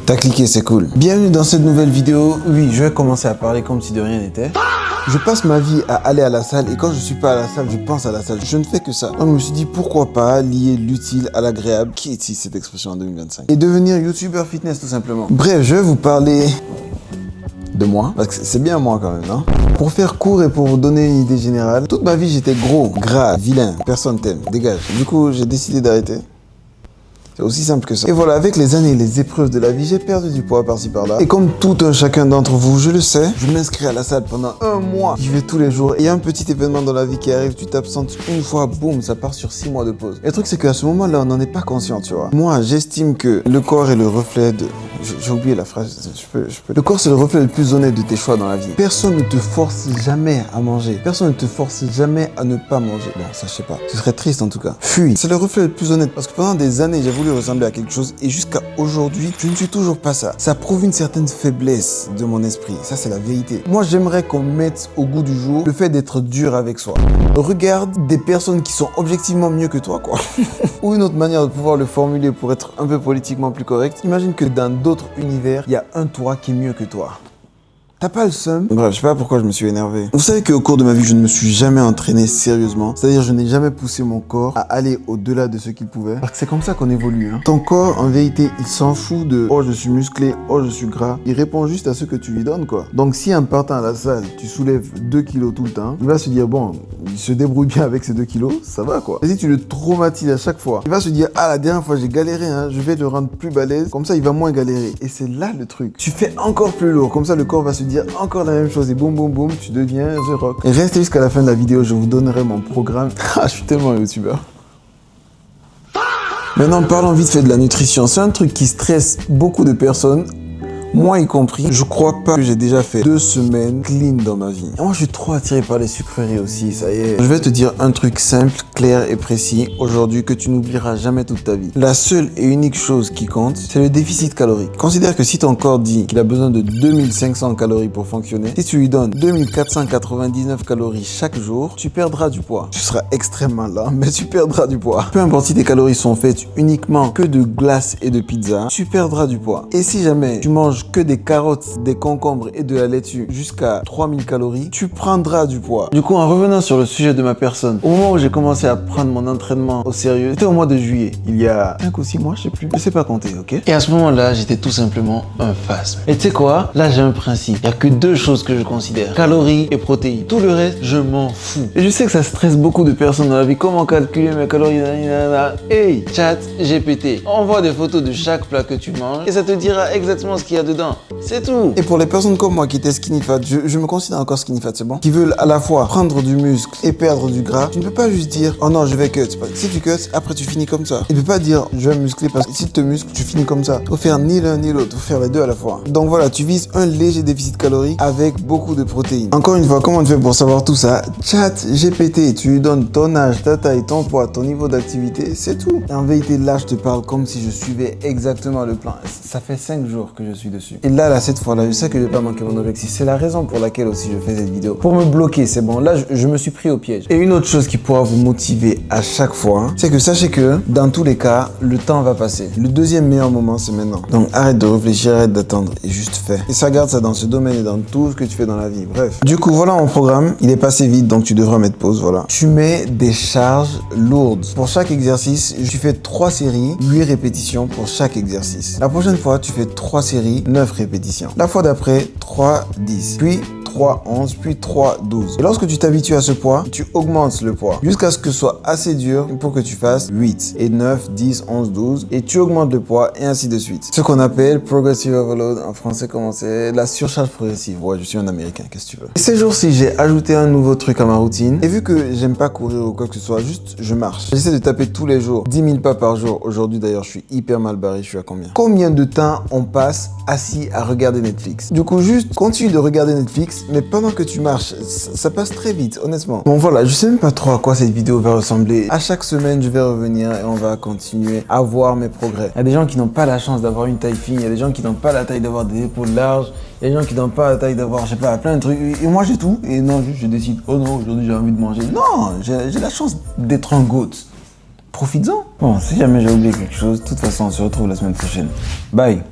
T'as cliqué, c'est cool. Bienvenue dans cette nouvelle vidéo. Oui, je vais commencer à parler comme si de rien n'était. Je passe ma vie à aller à la salle et quand je suis pas à la salle, je pense à la salle. Je ne fais que ça. Donc je me suis dit pourquoi pas lier l'utile à l'agréable. Qui est-il cette expression en 2025? Et devenir youtubeur fitness tout simplement. Bref, je vais vous parler de moi, parce que c'est bien moi quand même, non? Pour faire court et pour vous donner une idée générale, toute ma vie j'étais gros, gras, vilain, personne t'aime, dégage. Du coup, j'ai décidé d'arrêter. C'est aussi simple que ça. Et voilà, avec les années et les épreuves de la vie, j'ai perdu du poids par-ci par-là. Et comme tout un chacun d'entre vous, je le sais, je m'inscris à la salle pendant un mois. J'y vais tous les jours. Et il y a un petit événement dans la vie qui arrive, tu t'absentes une fois, boum, ça part sur 6 mois de pause. Et le truc, c'est qu'à ce moment-là, on n'en est pas conscient, tu vois. Moi, j'estime que le corps est le reflet de... J'ai oublié la phrase, je peux. Le corps, c'est le reflet le plus honnête de tes choix dans la vie. Personne ne te force jamais à manger. Personne ne te force jamais à ne pas manger. Bon, ça, je sais pas. Ce serait triste en tout cas. Fuis. C'est le reflet le plus honnête parce que pendant des années, j'ai voulu ressembler à quelque chose et jusqu'à aujourd'hui, je ne suis toujours pas ça. Ça prouve une certaine faiblesse de mon esprit. Ça, c'est la vérité. Moi, j'aimerais qu'on mette au goût du jour le fait d'être dur avec soi. Regarde des personnes qui sont objectivement mieux que toi, quoi. Ou une autre manière de pouvoir le formuler pour être un peu politiquement plus correct. Imagine que dans d'autres univers, il y a un toi qui est mieux que toi. T'as pas le seum? Bref, je sais pas pourquoi je me suis énervé. Vous savez qu'au cours de ma vie, je ne me suis jamais entraîné sérieusement. C'est-à-dire, je n'ai jamais poussé mon corps à aller au-delà de ce qu'il pouvait. Parce que c'est comme ça qu'on évolue, hein. Ton corps, en vérité, il s'en fout de « oh, je suis musclé, oh, je suis gras ». Il répond juste à ce que tu lui donnes, quoi. Donc, si en partant à la salle, tu soulèves 2 kilos tout le temps, il va se dire « bon, il se débrouille bien avec ces 2 kilos, ça va, quoi ». Et si tu le traumatises à chaque fois, il va se dire « ah, la dernière fois, j'ai galéré, hein, je vais le rendre plus balèze ». Comme ça, il va moins galérer. Et c'est là le truc. Tu fais encore plus lourd. Comme ça, le corps va se dire encore la même chose et boum boum boum, tu deviens The Rock. Et restez jusqu'à la fin de la vidéo, je vous donnerai mon programme. Ah, je suis tellement youtubeur. Maintenant, parlons vite fait de la nutrition. C'est un truc qui stresse beaucoup de personnes. Moi y compris, je crois pas que j'ai déjà fait 2 semaines clean dans ma vie. Et moi je suis trop attiré par les sucreries aussi, ça y est. Je vais te dire un truc simple, clair et précis aujourd'hui que tu n'oublieras jamais toute ta vie. La seule et unique chose qui compte, c'est le déficit calorique. Considère que si ton corps dit qu'il a besoin de 2500 calories pour fonctionner, si tu lui donnes 2499 calories chaque jour, tu perdras du poids. Tu seras extrêmement lent, mais tu perdras du poids. Peu importe si tes calories sont faites uniquement que de glace et de pizza, tu perdras du poids. Et si jamais tu manges que des carottes, des concombres et de la laitue jusqu'à 3000 calories, tu prendras du poids. Du coup, en revenant sur le sujet de ma personne, au moment où j'ai commencé à prendre mon entraînement au sérieux, c'était au mois de juillet, il y a 5 ou 6 mois, je sais plus. Je sais pas compter, ok? Et à ce moment-là, j'étais tout simplement un phasme. Et tu sais quoi? Là, j'ai un principe. Il y a que 2 choses que je considère. Calories et protéines. Tout le reste, je m'en fous. Et je sais que ça stresse beaucoup de personnes dans la vie. Comment calculer mes calories? Hey, chat GPT. Envoie des photos de chaque plat que tu manges et ça te dira exactement ce qu'il y a dedans. C'est tout. Et pour les personnes comme moi qui étaient skinny fat, je me considère encore skinny fat, c'est bon, qui veulent à la fois prendre du muscle et perdre du gras, tu ne peux pas juste dire oh non je vais cut. Si tu cut, après tu finis comme ça. Tu ne peux pas dire je vais muscler parce que si tu te muscles, tu finis comme ça. Il faut faire ni l'un ni l'autre, il faut faire les deux à la fois. Donc voilà, tu vises un léger déficit calorique avec beaucoup de protéines. Encore une fois, comment tu fais pour savoir tout ça? Chat GPT, tu lui donnes ton âge, ta taille, ton poids, ton niveau d'activité, c'est tout. Et en vérité, là je te parle comme si je suivais exactement le plan. Ça fait 5 jours que je suis dessus. Et là, cette fois-là, je sais que je vais pas manquer mon objectif. C'est la raison pour laquelle aussi je fais cette vidéo. Pour me bloquer, c'est bon. Là, je me suis pris au piège. Et une autre chose qui pourra vous motiver à chaque fois, c'est que sachez que, dans tous les cas, le temps va passer. Le deuxième meilleur moment, c'est maintenant. Donc, arrête de réfléchir, arrête d'attendre et juste fais. Et ça garde ça dans ce domaine et dans tout ce que tu fais dans la vie. Bref. Du coup, voilà mon programme. Il est passé vite, donc tu devras mettre pause, voilà. Tu mets des charges lourdes. Pour chaque exercice, tu fais 3 séries, 8 répétitions pour chaque exercice. La prochaine fois, tu fais 3 séries, 9 répétitions. La fois d'après, 3, 10. Puis 3, 11, puis 3, 12. Et lorsque tu t'habitues à ce poids, tu augmentes le poids jusqu'à ce que ce soit assez dur pour que tu fasses 8 et 9, 10, 11, 12 et tu augmentes le poids et ainsi de suite. Ce qu'on appelle progressive overload. En français, comment c'est? La surcharge progressive. Ouais, je suis un américain, qu'est-ce que tu veux? Et ces jours-ci, j'ai ajouté un nouveau truc à ma routine et vu que j'aime pas courir ou quoi que ce soit, juste je marche. J'essaie de taper tous les jours 10 000 pas par jour. Aujourd'hui d'ailleurs, je suis hyper mal barré. Je suis à combien? Combien de temps on passe assis à regarder Netflix? Du coup, juste continue de regarder Netflix, mais pendant que tu marches, ça passe très vite, honnêtement. Bon voilà, je sais même pas trop à quoi cette vidéo va ressembler. À chaque semaine, je vais revenir et on va continuer à voir mes progrès. Il y a des gens qui n'ont pas la chance d'avoir une taille fine, il y a des gens qui n'ont pas la taille d'avoir des épaules larges, il y a des gens qui n'ont pas la taille d'avoir, je sais pas, plein de trucs. Et moi j'ai tout, et non, juste je décide, oh non, aujourd'hui j'ai envie de manger. Non, j'ai la chance d'être un goat. profites-en. Bon, si jamais j'ai oublié quelque chose, de toute façon, on se retrouve la semaine prochaine. Bye.